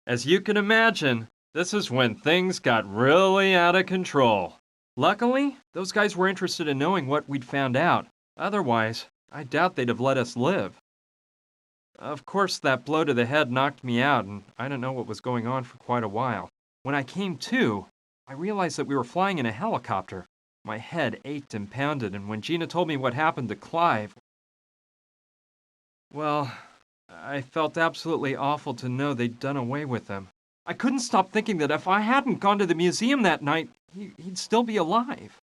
As you can imagine, this is when things got really out of control. Luckily, those guys were interested in knowing what we'd found out. Otherwise, I doubt they'd have let us live. Of course, that blow to the head knocked me out, and I didn't know what was going on for quite a while. When I came to, I realized that we were flying in a helicopter. My head ached and pounded, and when Gina told me what happened to Clive, well, I felt absolutely awful to know they'd done away with him. I couldn't stop thinking that if I hadn't gone to the museum that night, he'd still be alive.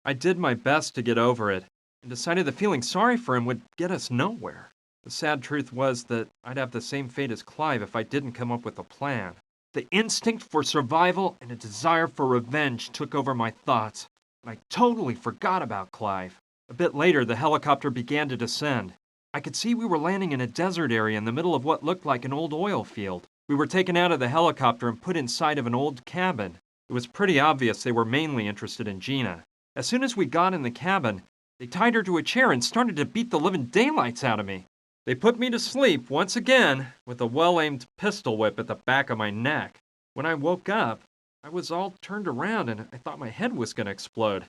I did my best to get over it, and decided that feeling sorry for him would get us nowhere. The sad truth was that I'd have the same fate as Clive if I didn't come up with a plan. The instinct for survival and a desire for revenge took over my thoughts, and I totally forgot about Clive. A bit later, the helicopter began to descend. I could see we were landing in a desert area in the middle of what looked like an old oil field. We were taken out of the helicopter and put inside of an old cabin. It was pretty obvious they were mainly interested in Gina. As soon as we got in the cabin, they tied her to a chair and started to beat the living daylights out of me. They put me to sleep once again with a well-aimed pistol whip at the back of my neck. When I woke up, I was all turned around and I thought my head was going to explode.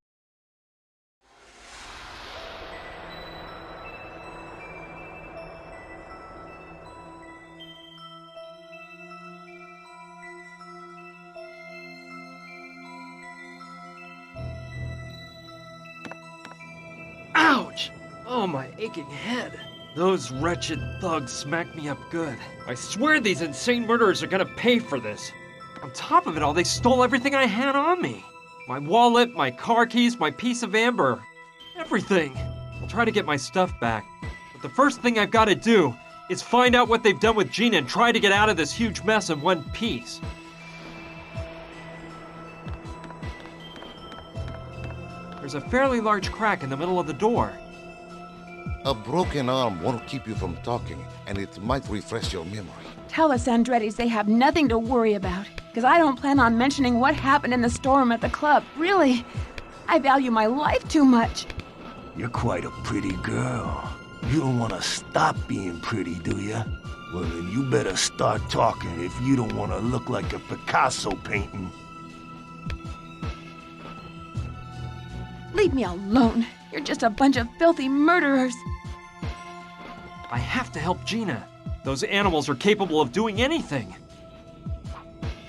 Ouch! Oh, my aching head. Those wretched thugs smacked me up good. I swear these insane murderers are gonna pay for this. On top of it all, they stole everything I had on me. My wallet, my car keys, my piece of amber. Everything. I'll try to get my stuff back. But the first thing I've got to do is find out what they've done with Gina and try to get out of this huge mess in one piece. There's a fairly large crack in the middle of the door. A broken arm won't keep you from talking, and it might refresh your memory. Tell the Sandrettis they have nothing to worry about, because I don't plan on mentioning what happened in the storeroom at the club. Really, I value my life too much. You're quite a pretty girl. You don't want to stop being pretty, do you? Well, then you better start talking if you don't want to look like a Picasso painting. Leave me alone. You're just a bunch of filthy murderers. I have to help Gina. Those animals are capable of doing anything.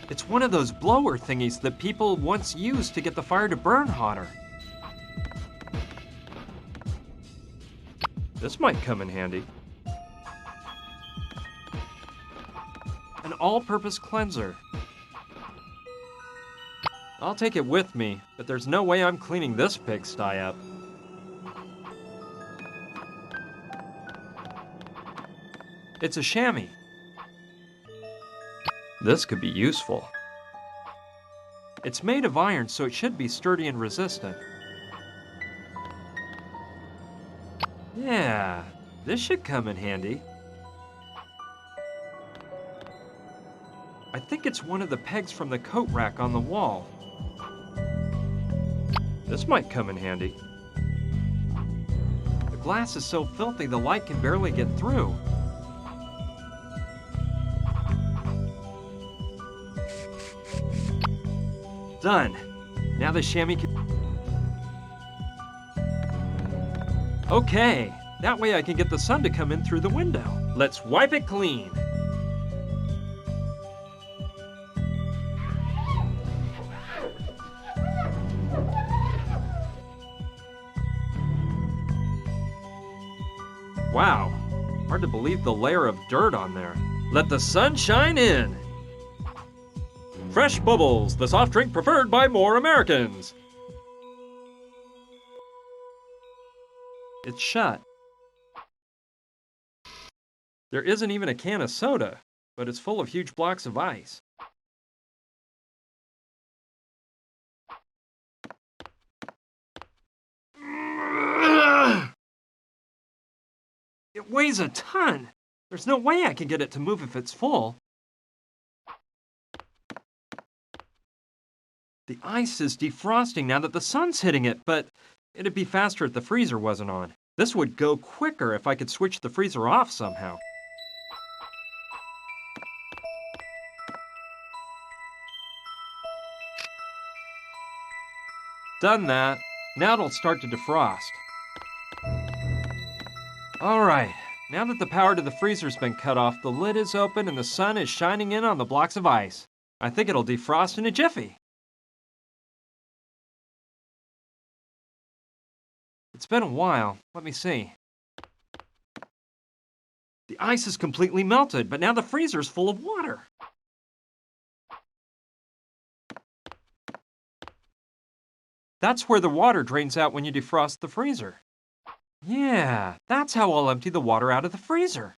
It's one of those blower thingies that people once used to get the fire to burn hotter. This might come in handy. An all-purpose cleanser. I'll take it with me, but there's no way I'm cleaning this pigsty up. It's a chamois. This could be useful. It's made of iron, so it should be sturdy and resistant. Yeah, this should come in handy. I think it's one of the pegs from the coat rack on the wall. This might come in handy. The glass is so filthy the light can barely get through. Done. Now the chamois can... Okay, that way I can get the sun to come in through the window. Let's wipe it clean. Wow, hard to believe the layer of dirt on there. Let the sun shine in. Fresh Bubbles, the soft drink preferred by more Americans. It's shut. There isn't even a can of soda, but it's full of huge blocks of ice. It weighs a ton. There's no way I can get it to move if it's full. The ice is defrosting now that the sun's hitting it, but it'd be faster if the freezer wasn't on. This would go quicker if I could switch the freezer off somehow. Done that. Now it'll start to defrost. Alright, now that the power to the freezer's been cut off, the lid is open and the sun is shining in on the blocks of ice. I think it'll defrost in a jiffy. It's been a while. Let me see. The ice is completely melted, but now the freezer's full of water. That's where the water drains out when you defrost the freezer. Yeah, that's how I'll empty the water out of the freezer.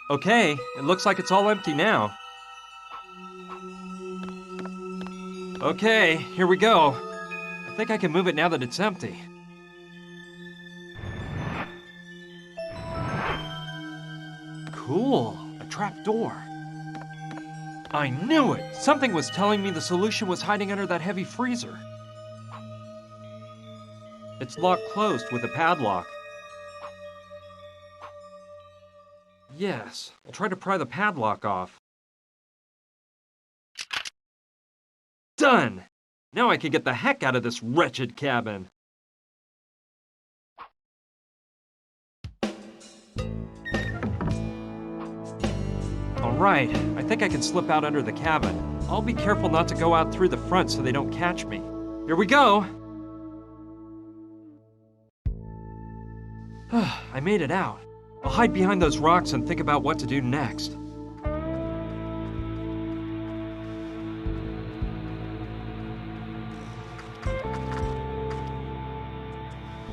Okay, it looks like it's all empty now. Okay, here we go. I think I can move it now that it's empty. Cool, a trap door. I knew it! Something was telling me the solution was hiding under that heavy freezer. It's locked closed with a padlock. Yes, I'll try to pry the padlock off. Done! Now I can get the heck out of this wretched cabin. Alright, I think I can slip out under the cabin. I'll be careful not to go out through the front so they don't catch me. Here we go! I made it out. I'll hide behind those rocks and think about what to do next.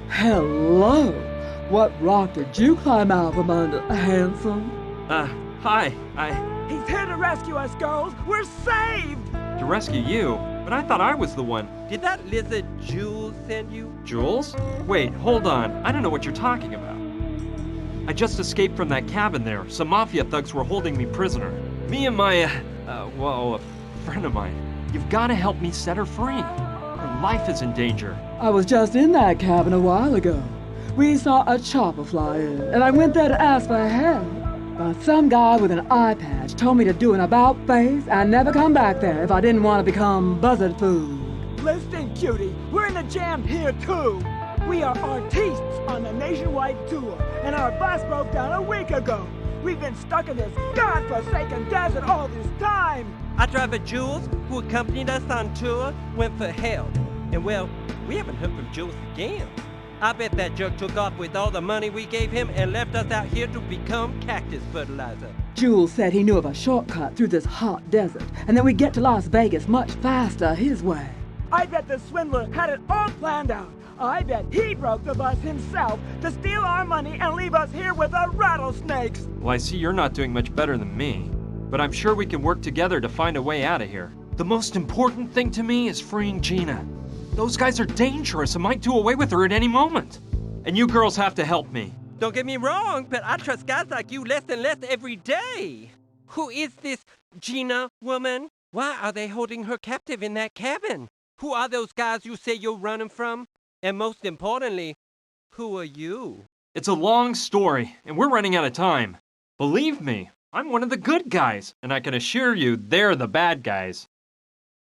Hello! What rock did you climb out from under, handsome? Hi, He's here to rescue us, girls! We're saved! to rescue you, but I thought I was the one. Did that lizard Jules send you? Jules? Wait, hold on. I don't know what you're talking about. I just escaped from that cabin there. Some Mafia thugs were holding me prisoner. Me and my, a friend of mine. You've got to help me set her free. Her life is in danger. I was just in that cabin a while ago. We saw a chopper fly in, and I went there to ask for help. But some guy with an eye patch told me to do an about-face and never come back there if I didn't want to become buzzard food. Listen, cutie, we're in a jam here too. We are artistes on a nationwide tour, and our bus broke down a week ago. We've been stuck in this godforsaken desert all this time. Our driver Jules, who accompanied us on tour, went for help. And well, we haven't heard from Jules again. I bet that jerk took off with all the money we gave him and left us out here to become cactus fertilizer. Jules said he knew of a shortcut through this hot desert, and that we'd get to Las Vegas much faster his way. I bet the swindler had it all planned out. I bet he broke the bus himself to steal our money and leave us here with the rattlesnakes. Well, I see you're not doing much better than me. But I'm sure we can work together to find a way out of here. The most important thing to me is freeing Gina. Those guys are dangerous and might do away with her at any moment. And you girls have to help me. Don't get me wrong, but I trust guys like you less and less every day. Who is this Gina woman? Why are they holding her captive in that cabin? Who are those guys you say you're running from? And most importantly, who are you? It's a long story, and we're running out of time. Believe me, I'm one of the good guys, and I can assure you they're the bad guys.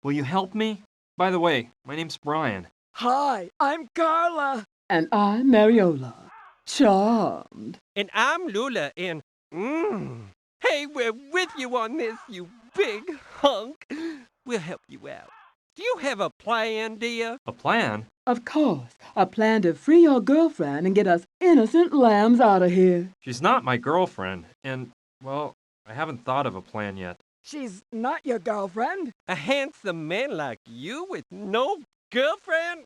Will you help me? By the way, my name's Brian. Hi, I'm Carla. And I'm Mariola. Charmed. And I'm Lula, and hey, we're with you on this, you big hunk. We'll help you out. Do you have a plan, dear? A plan? Of course, a plan to free your girlfriend and get us innocent lambs out of here. She's not my girlfriend, and, well, I haven't thought of a plan yet. She's not your girlfriend. A handsome man like you with no girlfriend?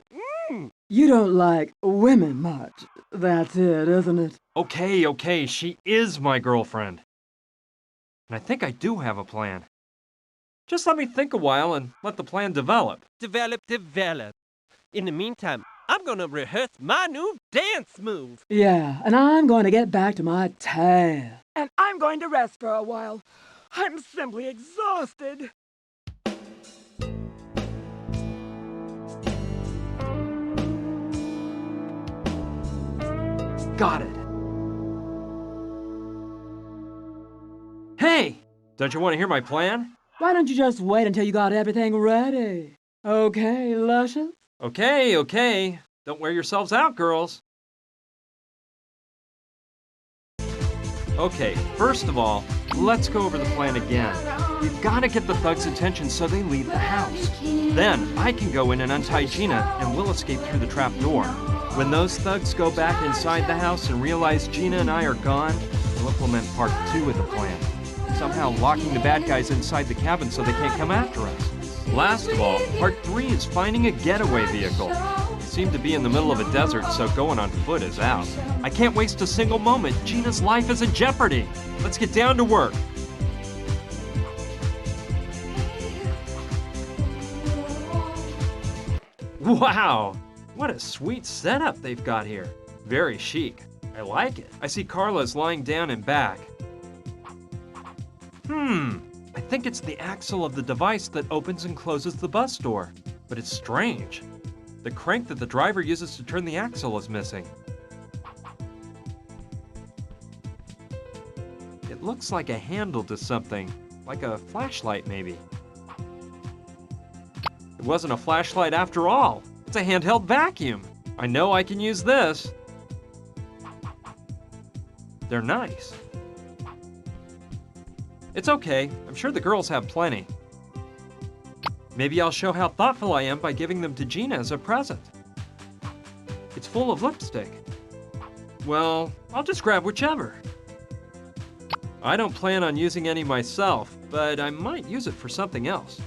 You don't like women much. That's it, isn't it? Okay, she is my girlfriend. And I think I do have a plan. Just let me think a while and let the plan develop. Develop. In the meantime, I'm gonna rehearse my new dance move. Yeah, and I'm going to get back to my tan. And I'm going to rest for a while. I'm simply exhausted. Got it. Hey! Don't you want to hear my plan? Why don't you just wait until you got everything ready? Okay, Luscious? Okay. Don't wear yourselves out, girls. Okay, first of all, let's go over the plan again. We've got to get the thugs' attention so they leave the house. Then I can go in and untie Gina, and we'll escape through the trap door. When those thugs go back inside the house and realize Gina and I are gone, we'll implement part 2 of the plan. Somehow locking the bad guys inside the cabin so they can't come after us. Last of all, part 3 is finding a getaway vehicle. We seem to be in the middle of a desert, so going on foot is out. I can't waste a single moment. Gina's life is in jeopardy. Let's get down to work. Wow, what a sweet setup they've got here. Very chic. I like it. I see Carla's lying down and back. I think it's the axle of the device that opens and closes the bus door. But it's strange. The crank that the driver uses to turn the axle is missing. It looks like a handle to something, like a flashlight maybe. It wasn't a flashlight after all. It's a handheld vacuum. I know I can use this. They're nice. It's okay. I'm sure the girls have plenty. Maybe I'll show how thoughtful I am by giving them to Gina as a present. It's full of lipstick. Well, I'll just grab whichever. I don't plan on using any myself, but I might use it for something else.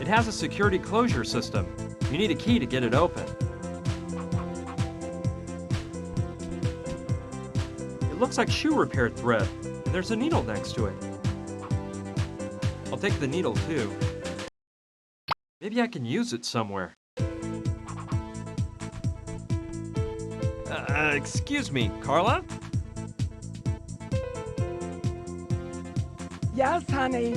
It has a security closure system. You need a key to get it open. It looks like shoe repair thread, and there's a needle next to it. I'll take the needle too. Maybe I can use it somewhere. Excuse me, Carla? Yes, honey.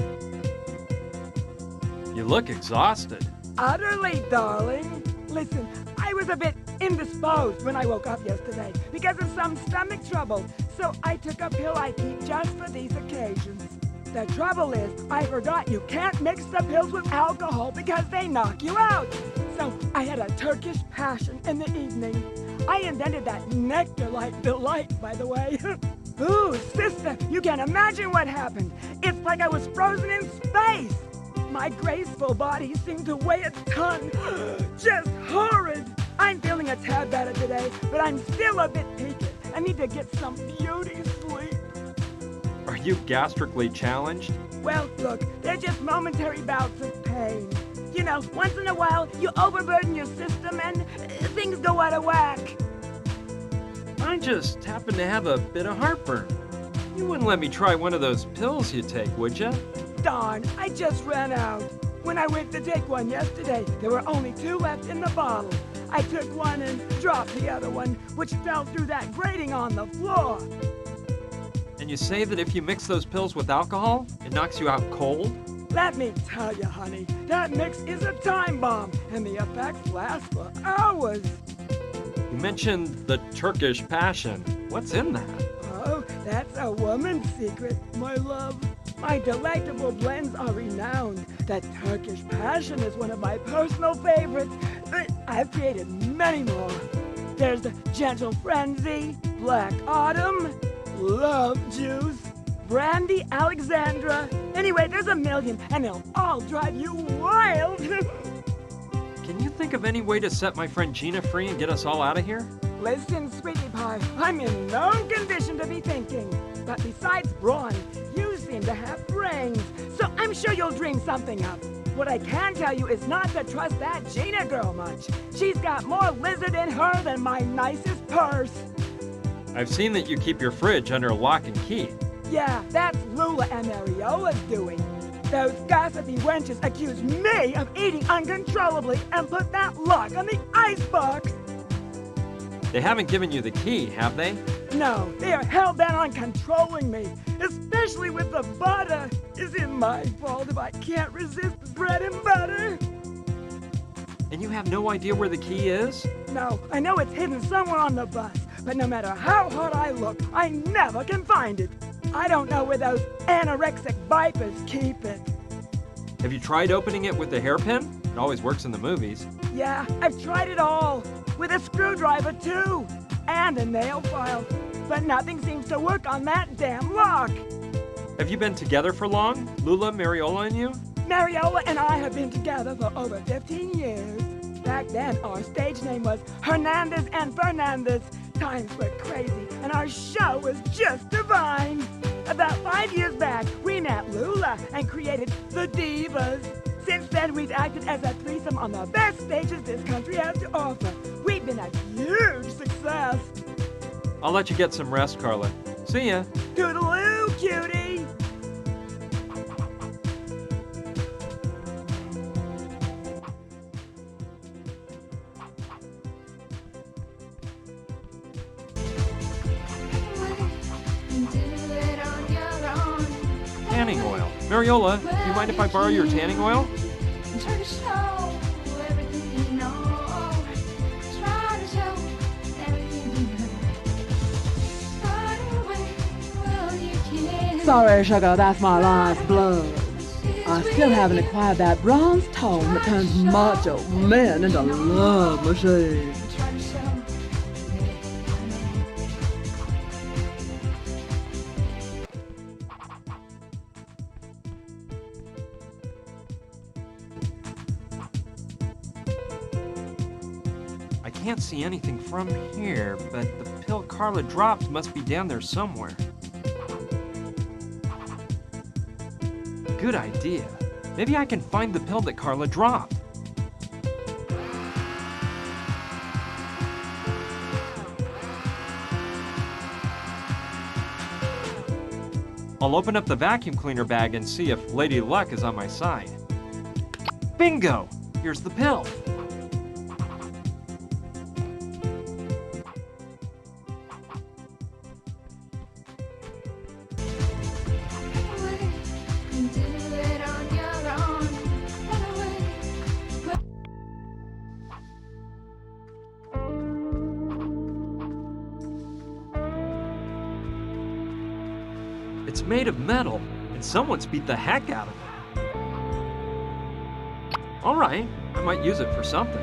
You look exhausted. Utterly, darling. Listen, I was a bit indisposed when I woke up yesterday because of some stomach trouble, so I took a pill I keep just for these occasions. The trouble is, I forgot you can't mix the pills with alcohol because they knock you out. So I had a Turkish passion in the evening. I invented that nectar-like delight, by the way. Ooh, sister, you can't imagine what happened. It's like I was frozen in space. My graceful body seemed to weigh a ton. Just horrid. I'm feeling a tad better today, but I'm still a bit peaked. I need to get some beauty sleep. Are you gastrically challenged? Well, look, they're just momentary bouts of pain. You know, once in a while, you overburden your system and things go out of whack. I just happen to have a bit of heartburn. You wouldn't let me try one of those pills you take, would you? Darn, I just ran out. When I went to take one yesterday, there were only 2 left in the bottle. I took one and dropped the other one, which fell through that grating on the floor. And you say that if you mix those pills with alcohol, it knocks you out cold? Let me tell you, honey, that mix is a time bomb, and the effects last for hours. You mentioned the Turkish passion. What's in that? Oh, that's a woman's secret, my love. My delectable blends are renowned. The Turkish passion is one of my personal favorites, but I've created many more. There's the Gentle Frenzy, Black Autumn, Love Juice, Brandy Alexandra. Anyway, there's a million, and they'll all drive you wild. Can you think of any way to set my friend Gina free and get us all out of here? Listen, sweetie pie, I'm in no condition to be thinking. But besides brawn, you seem to have brains, so I'm sure you'll dream something up. What I can tell you is not to trust that Gina girl much. She's got more lizard in her than my nicest purse. I've seen that you keep your fridge under lock and key. Yeah, that's Lula and Ariola's doing. Those gossipy wenches accuse me of eating uncontrollably and put that lock on the icebox. They haven't given you the key, have they? No, they are hell-bent on controlling me, especially with the butter. Is it my fault if I can't resist bread and butter? And you have no idea where the key is? No, I know it's hidden somewhere on the bus, but no matter how hard I look, I never can find it. I don't know where those anorexic vipers keep it. Have you tried opening it with a hairpin? It always works in the movies. Yeah, I've tried it all. With a screwdriver, too. And a nail file. But nothing seems to work on that damn lock. Have you been together for long? Lula, Mariola, and you? Mariola and I have been together for over 15 years. Back then, our stage name was Hernandez and Fernandez. Times were crazy, and our show was just divine. About 5 years back, we met Lula and created the Divas. Since then, we've acted as a threesome on the best stages this country has to offer. We've been a huge success. I'll let you get some rest, Carla. See ya. Toodaloo, cutie! Tanning oil. Mariola, do you mind if I borrow your tanning oil? Sorry, sugar, that's my life's blood. I still haven't acquired that bronze tone that turns macho men into love machines. I can't see anything from here, but the pill Carla dropped must be down there somewhere. Good idea. Maybe I can find the pill that Carla dropped. I'll open up the vacuum cleaner bag and see if Lady Luck is on my side. Bingo! Here's the pill. It's made of metal, and someone's beat the heck out of it. All right, I might use it for something.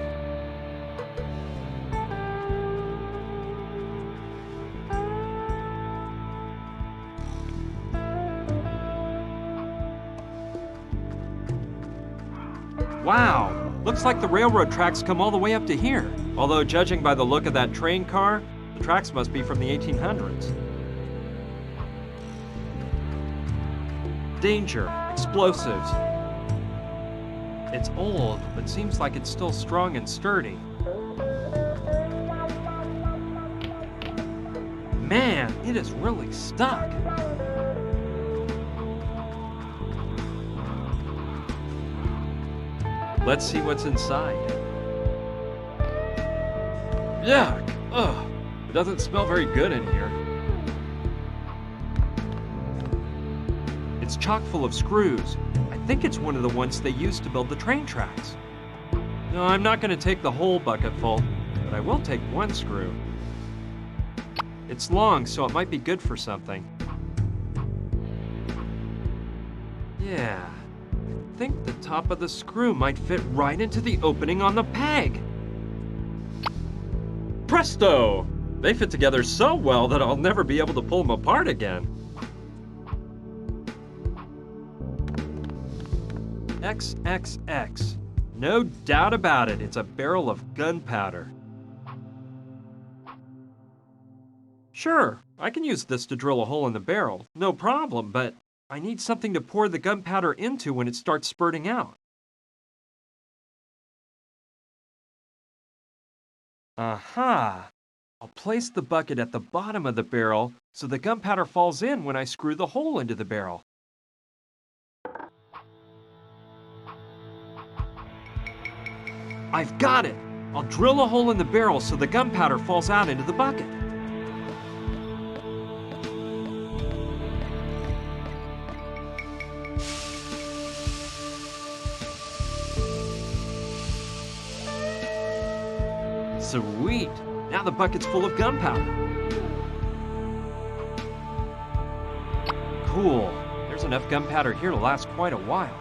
Wow, looks like the railroad tracks come all the way up to here. Although, judging by the look of that train car, the tracks must be from the 1800s. Danger, explosives. It's old, but seems like it's still strong and sturdy. Man, it is really stuck. Let's see what's inside. Yuck! Ugh! It doesn't smell very good in here. It's chock full of screws. I think it's one of the ones they used to build the train tracks. No, I'm not going to take the whole bucket full, but I will take one screw. It's long, so it might be good for something. Yeah, I think the top of the screw might fit right into the opening on the peg. Presto! They fit together so well that I'll never be able to pull them apart again. XXX. No doubt about it, it's a barrel of gunpowder. Sure, I can use this to drill a hole in the barrel, no problem, but I need something to pour the gunpowder into when it starts spurting out. Aha! I'll place the bucket at the bottom of the barrel so the gunpowder falls in when I screw the hole into the barrel. I've got it! I'll drill a hole in the barrel so the gunpowder falls out into the bucket. Sweet. Now the bucket's full of gunpowder. Cool. There's enough gunpowder here to last quite a while.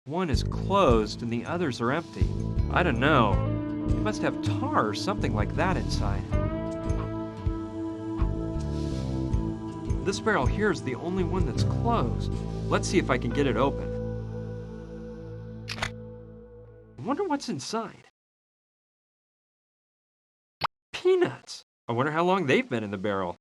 One is closed and the others are empty. I don't know. They must have tar or something like that inside. This barrel here is the only one that's closed. Let's see if I can get it open. I wonder what's inside. Peanuts! I wonder how long they've been in the barrel.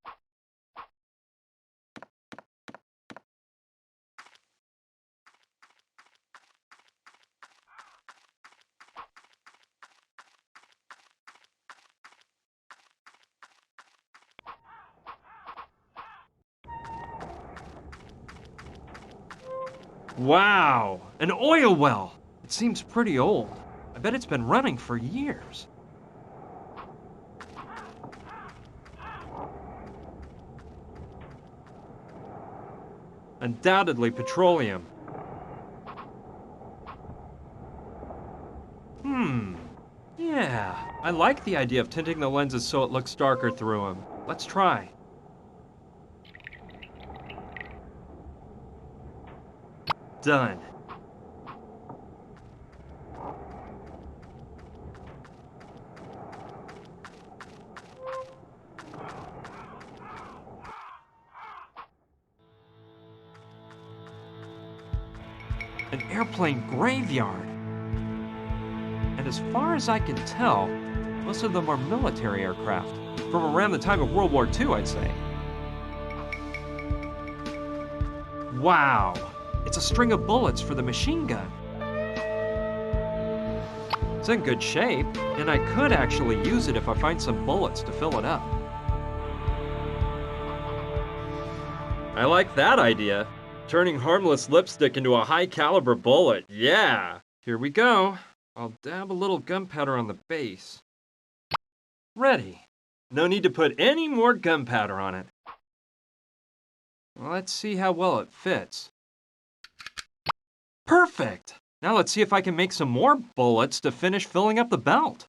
Wow! An oil well! It seems pretty old. I bet it's been running for years. Undoubtedly petroleum. Yeah, I like the idea of tinting the lenses so it looks darker through them. Let's try. Done. An airplane graveyard. And as far as I can tell, most of them are military aircraft. From around the time of World War II, I'd say. Wow! It's a string of bullets for the machine gun. It's in good shape, and I could actually use it if I find some bullets to fill it up. I like that idea. Turning harmless lipstick into a high-caliber bullet, yeah! Here we go. I'll dab a little gunpowder on the base. Ready. No need to put any more gunpowder on it. Let's see how well it fits. Perfect! Now let's see if I can make some more bullets to finish filling up the belt.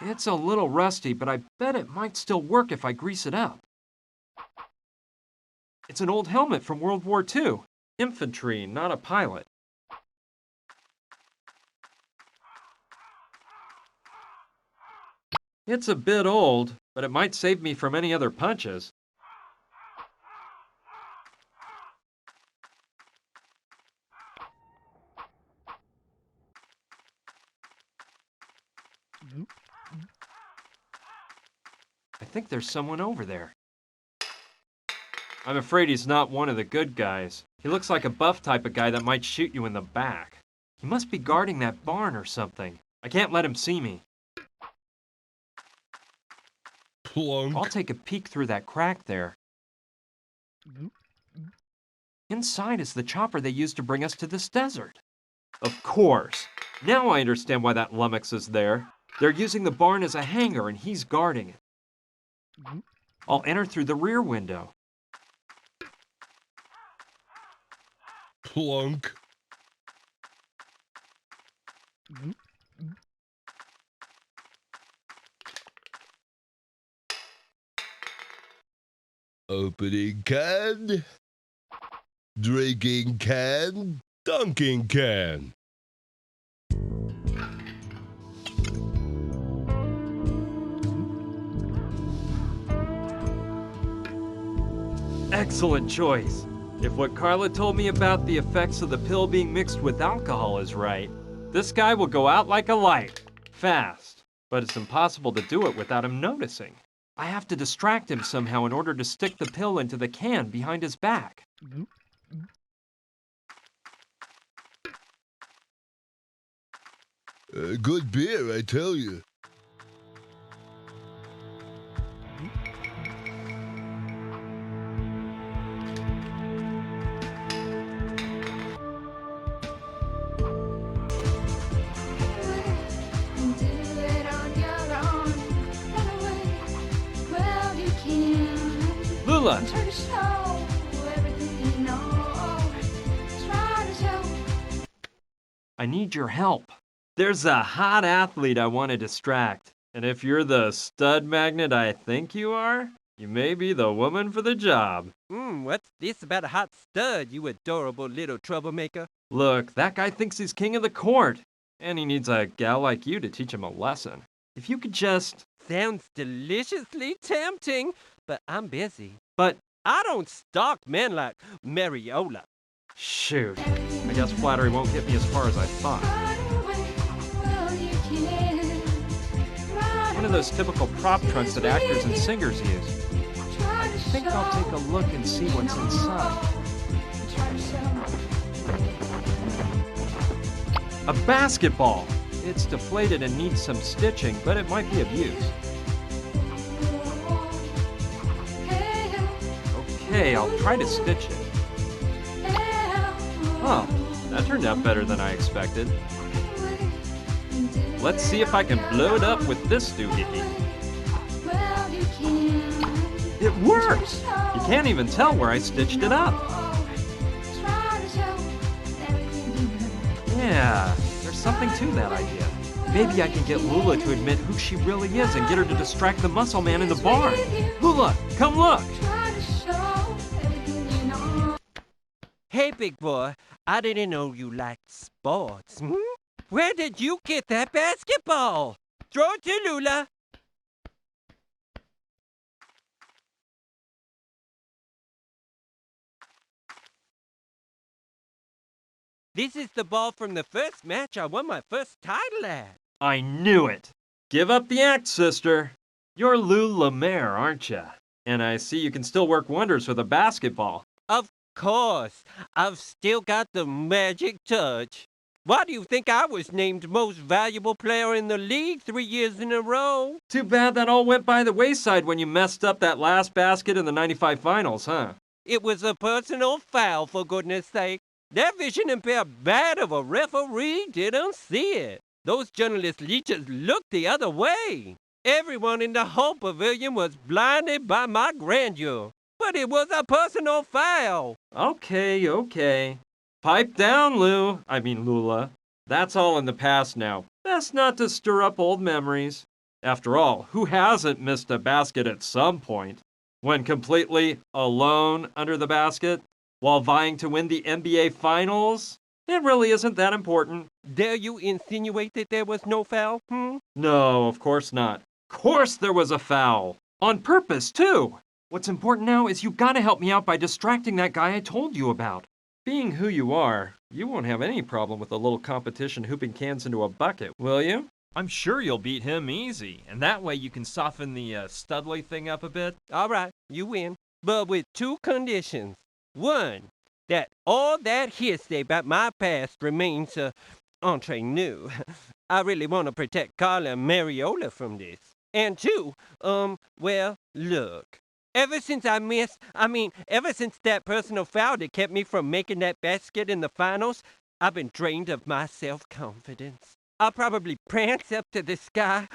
It's a little rusty, but I bet it might still work if I grease it up. It's an old helmet from World War II. Infantry, not a pilot. It's a bit old, but it might save me from any other punches. I think there's someone over there. I'm afraid he's not one of the good guys. He looks like a buff type of guy that might shoot you in the back. He must be guarding that barn or something. I can't let him see me. Plunk. I'll take a peek through that crack there. Inside is the chopper they used to bring us to this desert. Of course. Now I understand why that lummox is there. They're using the barn as a hangar and he's guarding it. I'll enter through the rear window. Plunk. Opening can. Drinking can. Dunking can. Excellent choice. If what Carla told me about the effects of the pill being mixed with alcohol is right, this guy will go out like a light, fast. But it's impossible to do it without him noticing. I have to distract him somehow in order to stick the pill into the can behind his back. Good beer, I tell you. Lula! I need your help. There's a hot athlete I want to distract. And if you're the stud magnet I think you are, you may be the woman for the job. What's this about a hot stud, you adorable little troublemaker? Look, that guy thinks he's king of the court. And he needs a gal like you to teach him a lesson. If you could just... Sounds deliciously tempting, but I'm busy. But... I don't stalk men like Mariola. Shoot. I guess flattery won't get me as far as I thought. One of those typical prop trunks that actors and singers use. I think I'll take a look and see what's inside. A basketball! It's deflated and needs some stitching, but it might be of use. Okay, I'll try to stitch it. Huh, that turned out better than I expected. Let's see if I can blow it up with this doohickey. It works! You can't even tell where I stitched it up. Yeah, there's something to that idea. Maybe I can get Lula to admit who she really is and get her to distract the muscle man in the bar. Lula, come look! Hey, big boy, I didn't know you liked sports. Where did you get that basketball? Throw it to Lula. This is the ball from the first match I won my first title at. I knew it! Give up the act, sister. You're Lou Lemaire, aren't you? And I see you can still work wonders with a basketball. Of course, I've still got the magic touch. Why do you think I was named most valuable player in the league 3 years in a row? Too bad that all went by the wayside when you messed up that last basket in the 95 finals, huh? It was a personal foul, for goodness sake. That vision impaired bat of a referee didn't see it. Those journalist leeches looked the other way. Everyone in the whole pavilion was blinded by my grandeur. But it was a personal foul. Okay. Pipe down, Lula. That's all in the past now. Best not to stir up old memories. After all, who hasn't missed a basket at some point? When completely alone under the basket? While vying to win the NBA Finals? It really isn't that important. Dare you insinuate that there was no foul, No, of course not. Of course there was a foul. On purpose, too. What's important now is you gotta help me out by distracting that guy I told you about. Being who you are, you won't have any problem with a little competition hooping cans into a bucket, will you? I'm sure you'll beat him easy, and that way you can soften the Studley thing up a bit. All right, you win. But with two conditions. One, that all that hearsay about my past remains entre nous. I really want to protect Carla and Mariola from this. And two, well, look. Ever since that personal foul that kept me from making that basket in the finals, I've been drained of my self-confidence. I'll probably prance up to this guy,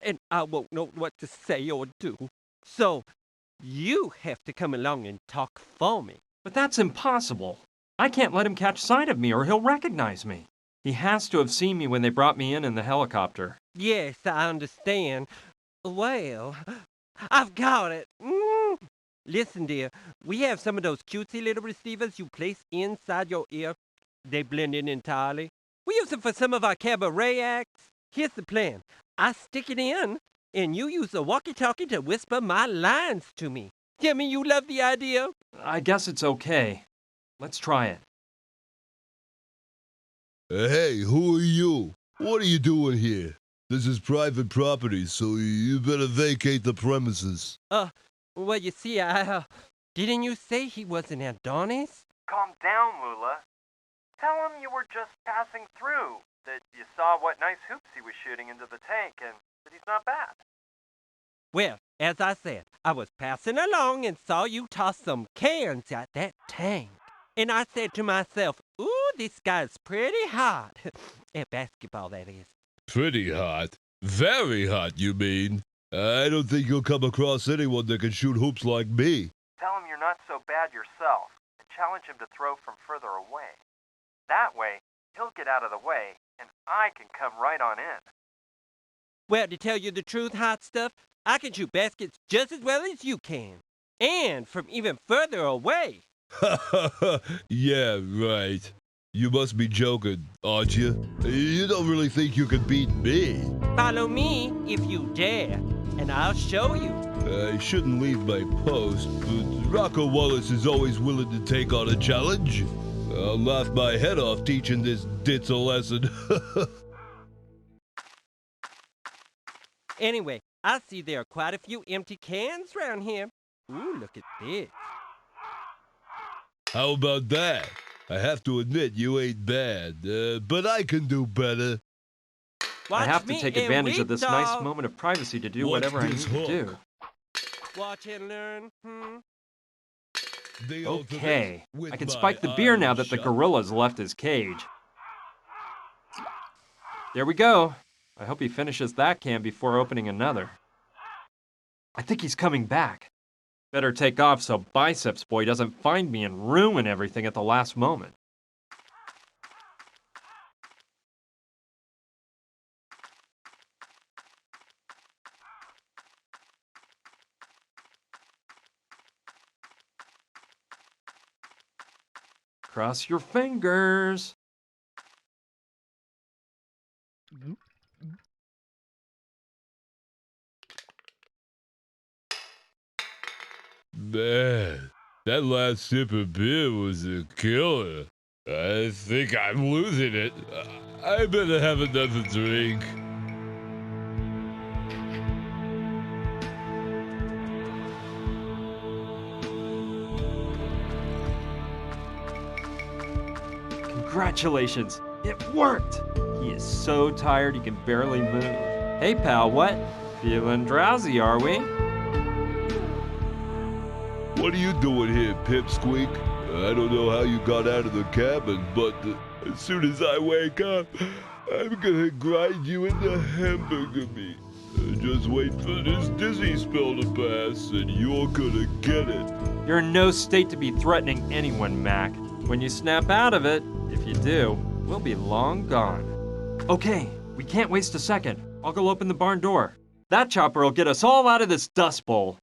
and I won't know what to say or do. So, you have to come along and talk for me. But that's impossible. I can't let him catch sight of me or he'll recognize me. He has to have seen me when they brought me in the helicopter. Yes, I understand. Well, I've got it. Listen, dear, we have some of those cutesy little receivers you place inside your ear. They blend in entirely. We use them for some of our cabaret acts. Here's the plan. I stick it in, and you use the walkie-talkie to whisper my lines to me. Tell me you love the idea? I guess it's okay. Let's try it. Hey, who are you? What are you doing here? This is private property, so you better vacate the premises. Well, you see, didn't you say he was an Adonis? Calm down, Lula. Tell him you were just passing through, that you saw what nice hoops he was shooting into the tank, and that he's not bad. Well, as I said, I was passing along and saw you toss some cans at that tank. And I said to myself, ooh, this guy's pretty hot. At basketball, that is. Pretty hot? Very hot, you mean? I don't think you'll come across anyone that can shoot hoops like me. Tell him you're not so bad yourself, and challenge him to throw from further away. That way, he'll get out of the way, and I can come right on in. Well, to tell you the truth, hot stuff, I can shoot baskets just as well as you can. And from even further away. Yeah, right. You must be joking, aren't you? You don't really think you can beat me? Follow me if you dare, and I'll show you. I shouldn't leave my post, but Rocco Wallace is always willing to take on a challenge. I'll laugh my head off teaching this ditz a lesson. Anyway, I see there are quite a few empty cans around here. Ooh, look at this. How about that? I have to admit you ain't bad, but I can do better. I have to take advantage of this nice moment. moment of privacy to do Watch whatever I need this to hook. do. Watch and learn. The Okay, ultimate with I can my spike the beer now iron that the shot. gorilla's left his cage. There we go. I hope he finishes that can before opening another. I think he's coming back. Better take off so Biceps Boy doesn't find me and ruin everything at the last moment. Cross your fingers. Man, that last sip of beer was a killer. I think I'm losing it. I better have another drink. Congratulations, it worked! He is so tired he can barely move. Hey pal, what? Feeling drowsy, are we? What are you doing here, Pipsqueak? I don't know how you got out of the cabin, but as soon as I wake up, I'm gonna grind you into hamburger meat. Just wait for this dizzy spell to pass, and you're gonna get it. You're in no state to be threatening anyone, Mac. When you snap out of it, if you do, we'll be long gone. Okay, we can't waste a second. I'll go open the barn door. That chopper will get us all out of this dust bowl.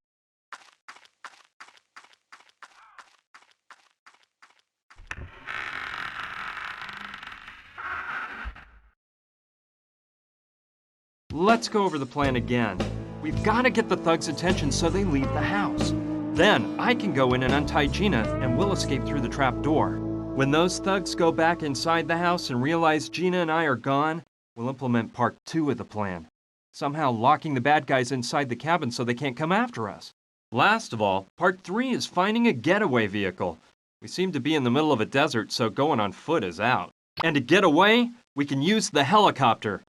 Let's go over the plan again. We've got to get the thugs' attention so they leave the house. Then I can go in and untie Gina, and we'll escape through the trap door. When those thugs go back inside the house and realize Gina and I are gone, we'll implement part 2 of the plan. Somehow locking the bad guys inside the cabin so they can't come after us. Last of all, part 3 is finding a getaway vehicle. We seem to be in the middle of a desert, so going on foot is out. And to get away, we can use the helicopter.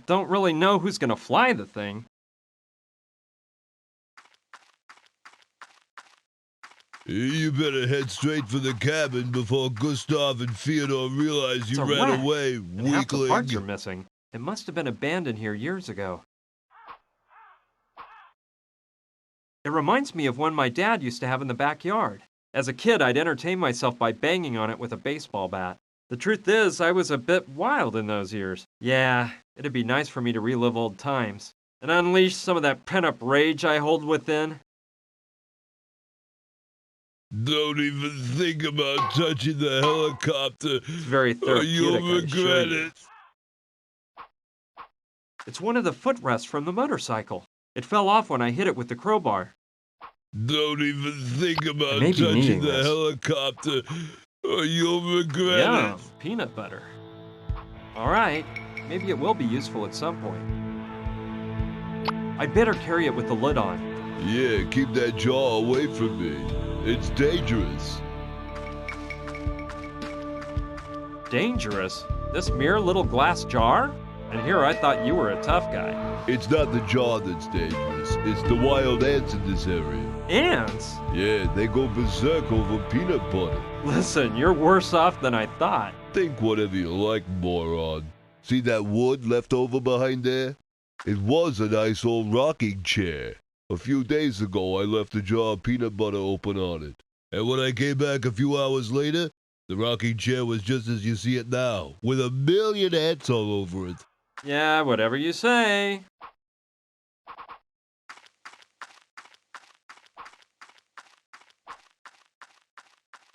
Don't really know who's gonna fly the thing. You better head straight for the cabin before Gustav and Fyodor realize you It's a ran wreck, away, and half the parts are weakling. missing. It must have been abandoned here years ago. It reminds me of one my dad used to have in the backyard. As a kid, I'd entertain myself by banging on it with a baseball bat. The truth is, I was a bit wild in those years. Yeah, it'd be nice for me to relive old times and unleash some of that pent-up rage I hold within. Don't even think about touching the helicopter, It's very or therapeutic, you'll I assure regret you. it. It's one of the footrests from the motorcycle. It fell off when I hit it with the crowbar. Don't even think about may be touching needing the this. helicopter, or you'll regret Yum, it. peanut butter. All right, maybe it will be useful at some point. I'd better carry it with the lid on. Yeah, keep that jaw away from me. It's dangerous. Dangerous? This mere little glass jar? And here I thought you were a tough guy. It's not the jaw that's dangerous. It's the wild ants in this area. Ants? Yeah, they go berserk over peanut butter. Listen, you're worse off than I thought. Think whatever you like, moron. See that wood left over behind there? It was a nice old rocking chair. A few days ago, I left a jar of peanut butter open on it. And when I came back a few hours later, The rocking chair was just as you see it now, with a million ants all over it. Yeah, whatever you say.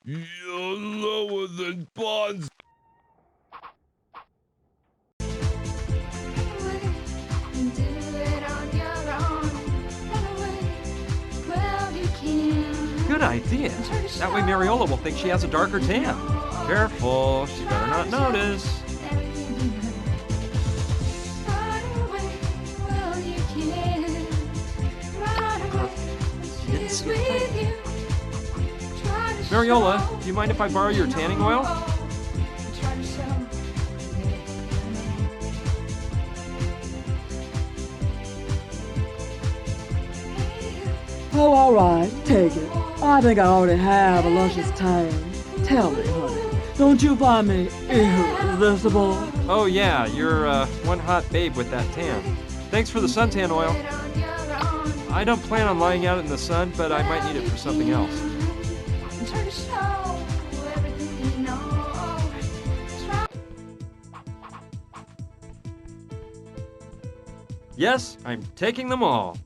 You're lower than Bonds. Good idea. That way Mariola will think she has a darker tan. Careful, she better not notice. Didn't see a thing. Mariola, do you mind if I borrow your tanning oil? Oh, all right, take it. I think I already have a luscious tan. Tell me, honey, don't you find me irresistible? Oh yeah, you're one hot babe with that tan. Thanks for the suntan oil. I don't plan on lying out in the sun, but I might need it for something else. Yes, I'm taking them all.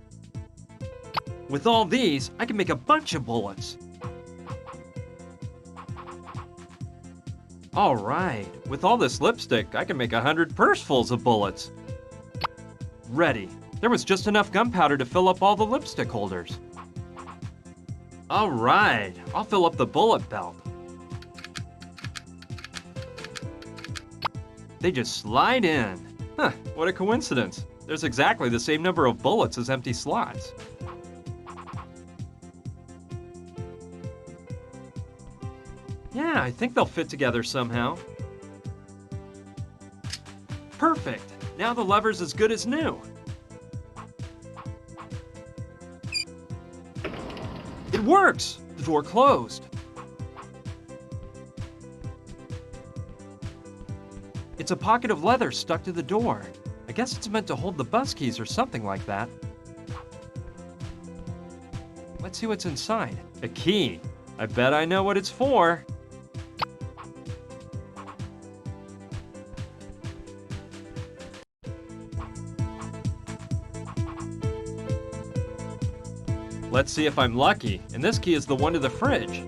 With all these, I can make a bunch of bullets. All right, with all this lipstick, I can make 100 pursefuls of bullets. Ready. There was just enough gunpowder to fill up all the lipstick holders. All right, I'll fill up the bullet belt. They just slide in. Huh, what a coincidence. There's exactly the same number of bullets as empty slots. Yeah, I think they'll fit together somehow. Perfect. Now the lever's as good as new. It works! The door closed. It's a pocket of leather stuck to the door. I guess it's meant to hold the bus keys or something like that. Let's see what's inside. A key. I bet I know what it's for. Let's see if I'm lucky. And this key is the one to the fridge.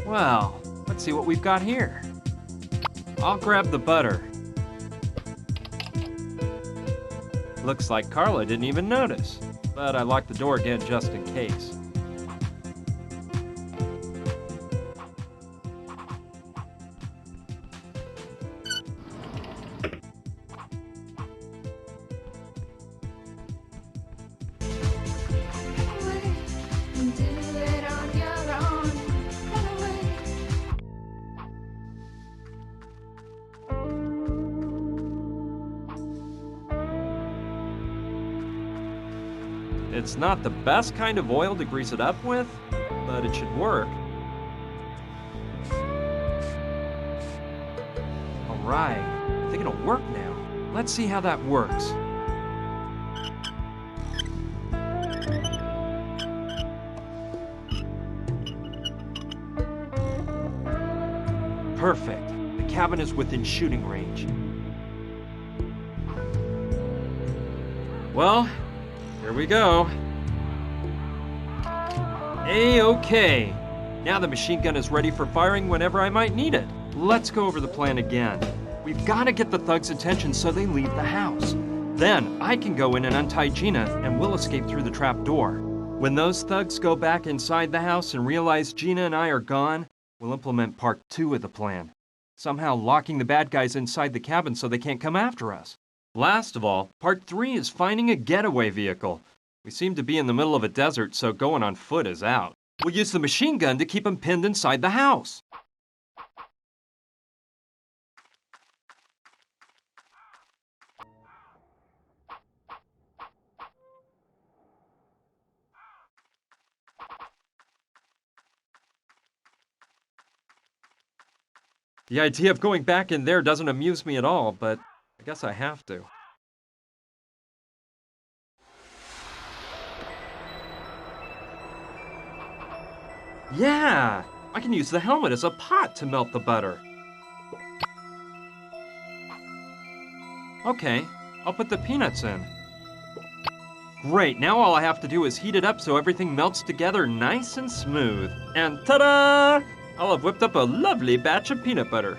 Well, let's see what we've got here. I'll grab the butter. Looks like Carla didn't even notice, but I locked the door again just in case. It's not the best kind of oil to grease it up with, but it should work. All right, I think it'll work now. Let's see how that works. Perfect. The cabin is within shooting range. Well, here we go. A-okay. Now the machine gun is ready for firing whenever I might need it. Let's go over the plan again. We've got to get the thugs' attention so they leave the house. Then I can go in and untie Gina and we'll escape through the trap door. When those thugs go back inside the house and realize Gina and I are gone, we'll implement part 2 of the plan. Somehow locking the bad guys inside the cabin so they can't come after us. Last of all, part 3 is finding a getaway vehicle. We seem to be in the middle of a desert, so going on foot is out. We'll use the machine gun to keep them pinned inside the house. The idea of going back in there doesn't amuse me at all, but I guess I have to. Yeah, I can use the helmet as a pot to melt the butter. Okay, I'll put the peanuts in. Great, now all I have to do is heat it up so everything melts together nice and smooth. And ta-da! I'll have whipped up a lovely batch of peanut butter.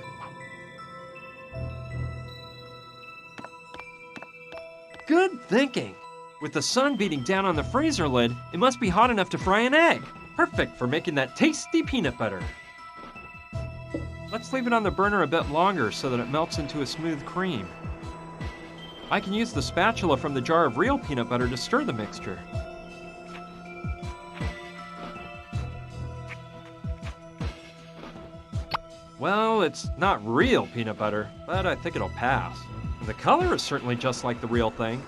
Good thinking. With the sun beating down on the freezer lid, it must be hot enough to fry an egg. Perfect for making that tasty peanut butter. Let's leave it on the burner a bit longer so that it melts into a smooth cream. I can use the spatula from the jar of real peanut butter to stir the mixture. Well, it's not real peanut butter, but I think it'll pass. And the color is certainly just like the real thing.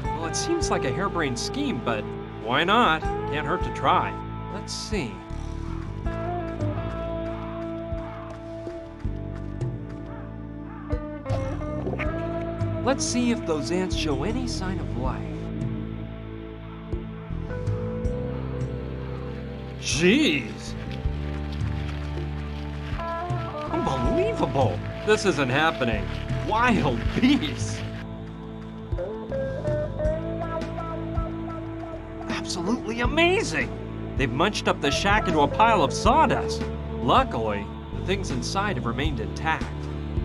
Well, it seems like a harebrained scheme, but why not? Can't hurt to try. Let's see. Let's see if those ants show any sign of life. Jeez! Unbelievable! This isn't happening. Wild beasts! Absolutely amazing! They've munched up the shack into a pile of sawdust. Luckily, the things inside have remained intact.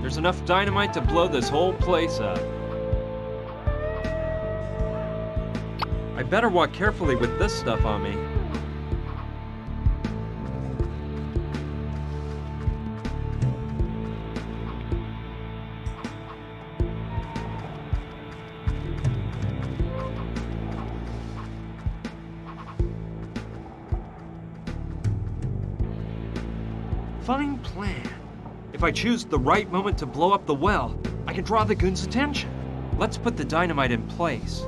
There's enough dynamite to blow this whole place up. I better walk carefully with this stuff on me. Fine plan. If I choose the right moment to blow up the well, I can draw the goons' attention. Let's put the dynamite in place.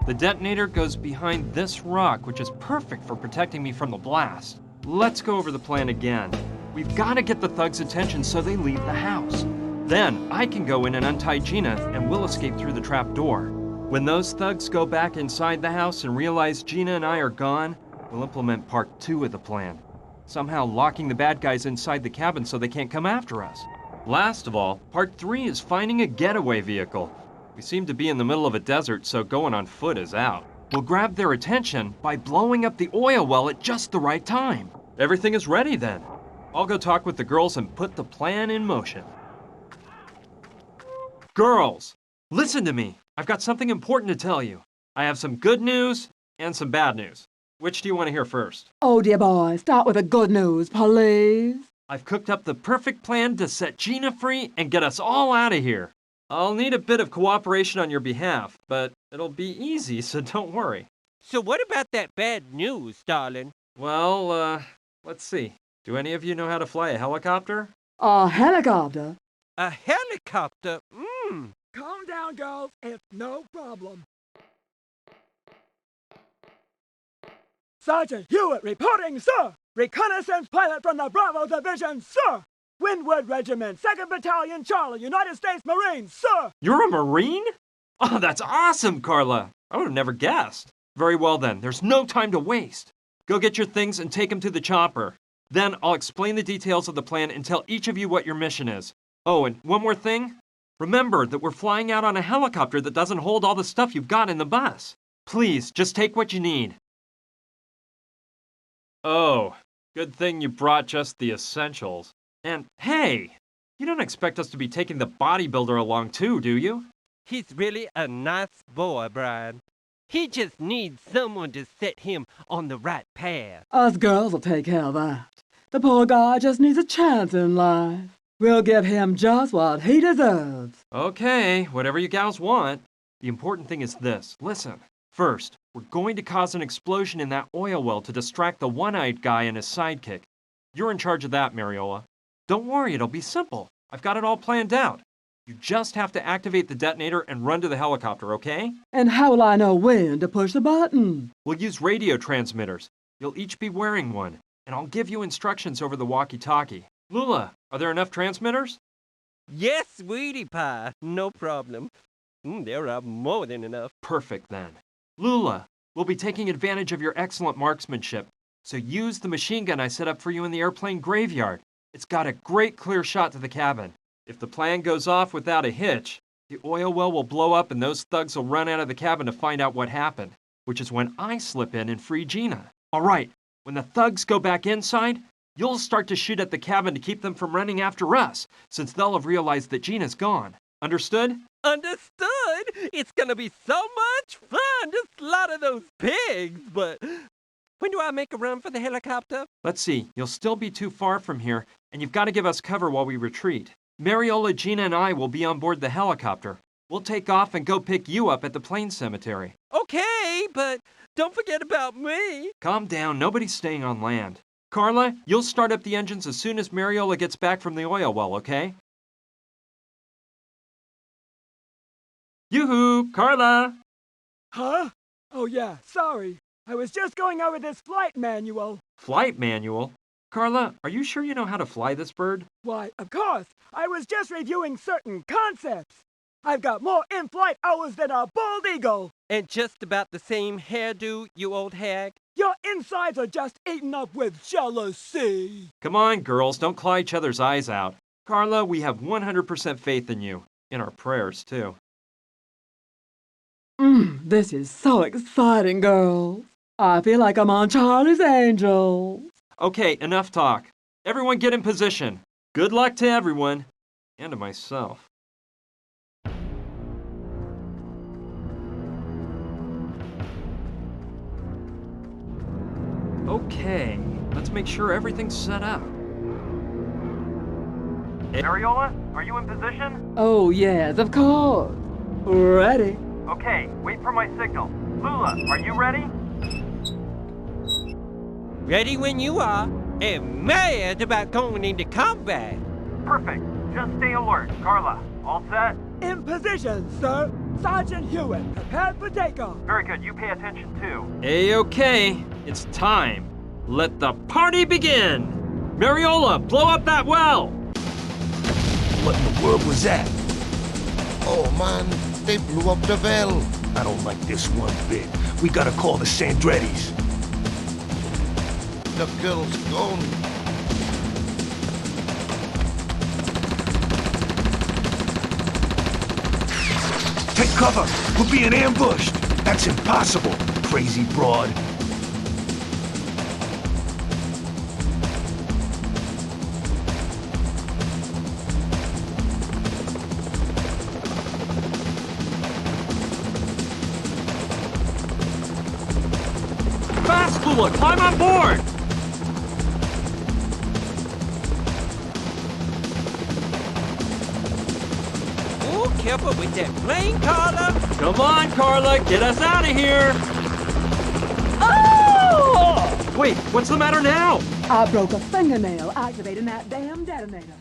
The detonator goes behind this rock, which is perfect for protecting me from the blast. Let's go over the plan again. We've got to get the thugs' attention so they leave the house. Then I can go in and untie Gina, and we'll escape through the trap door. When those thugs go back inside the house and realize Gina and I are gone, we'll implement part 2 of the plan. Somehow locking the bad guys inside the cabin so they can't come after us. Last of all, part 3 is finding a getaway vehicle. We seem to be in the middle of a desert, so going on foot is out. We'll grab their attention by blowing up the oil well at just the right time. Everything is ready then. I'll go talk with the girls and put the plan in motion. Girls, listen to me. I've got something important to tell you. I have some good news and some bad news. Which do you want to hear first? Oh, dear boy, start with the good news, please. I've cooked up the perfect plan to set Gina free and get us all out of here. I'll need a bit of cooperation on your behalf, but it'll be easy, so don't worry. So what about that bad news, darling? Well, let's see. Do any of you know how to fly a helicopter? A helicopter? A helicopter? Calm down, girls. It's no problem. Sergeant Hewitt reporting, sir. Reconnaissance pilot from the Bravo Division, sir. Windward Regiment, 2nd Battalion, Charlie, United States Marines, sir. You're a Marine? Oh, that's awesome, Carla. I would have never guessed. Very well then, there's no time to waste. Go get your things and take them to the chopper. Then I'll explain the details of the plan and tell each of you what your mission is. Oh, and one more thing. Remember that we're flying out on a helicopter that doesn't hold all the stuff you've got in the bus. Please, just take what you need. Oh, good thing you brought just the essentials. And hey, you don't expect us to be taking the bodybuilder along too, do you? He's really a nice boy, Brian. He just needs someone to set him on the right path. Us girls will take care of that. The poor guy just needs a chance in life. We'll give him just what he deserves. Okay, whatever you gals want. The important thing is this. Listen, First, we're going to cause an explosion in that oil well to distract the one-eyed guy and his sidekick. You're in charge of that, Mariola. Don't worry, it'll be simple. I've got it all planned out. You just have to activate the detonator and run to the helicopter, okay? And how will I know when to push the button? We'll use radio transmitters. You'll each be wearing one, and I'll give you instructions over the walkie-talkie. Lula, are there enough transmitters? Yes, sweetie pie. No problem. There are more than enough. Perfect, then. Lula, we'll be taking advantage of your excellent marksmanship, so use the machine gun I set up for you in the airplane graveyard. It's got a great clear shot to the cabin. If the plan goes off without a hitch, the oil well will blow up and those thugs will run out of the cabin to find out what happened, which is when I slip in and free Gina. All right, when the thugs go back inside, you'll start to shoot at the cabin to keep them from running after us, since they'll have realized that Gina's gone. Understood? Understood? It's gonna be so much fun to slaughter those pigs, but when do I make a run for the helicopter? Let's see, you'll still be too far from here, and you've got to give us cover while we retreat. Mariola, Gina, and I will be on board the helicopter. We'll take off and go pick you up at the plane cemetery. Okay, but don't forget about me. Calm down, nobody's staying on land. Carla, you'll start up the engines as soon as Mariola gets back from the oil well, okay? Yoo-hoo, Carla! Huh? Oh yeah, sorry. I was just going over this flight manual. Flight manual? Carla, are you sure you know how to fly this bird? Why, of course. I was just reviewing certain concepts. I've got more in-flight hours than a bald eagle. And just about the same hairdo, you old hag. Your insides are just eaten up with jealousy. Come on, girls, don't claw each other's eyes out. Carla, we have 100% faith in you. In our prayers, too. This is so exciting, girls. I feel like I'm on Charlie's Angels. Okay, enough talk. Everyone get in position. Good luck to everyone. And to myself. Okay, let's make sure everything's set up. Mariola, are you in position? Oh, yes, of course. Ready? Okay, wait for my signal. Lula, are you ready? Ready when you are, and mad about going into combat. Perfect. Just stay alert. Carla, all set? In position, sir. Sergeant Hewitt, prepared for takeoff. Very good. You pay attention, too. A-okay. It's time. Let the party begin! Mariola, blow up that well! What in the world was that? Oh man, they blew up the well. I don't like this one bit. We gotta call the Sandrettis. The girl's gone. Take cover! We're being ambushed! That's impossible, crazy broad. Fast, Lula! Climb on board! Oh, careful with that plane, Carla. Come on, Carla! Get us out of here! Oh! Wait, what's the matter now? I broke a fingernail activating that damn detonator.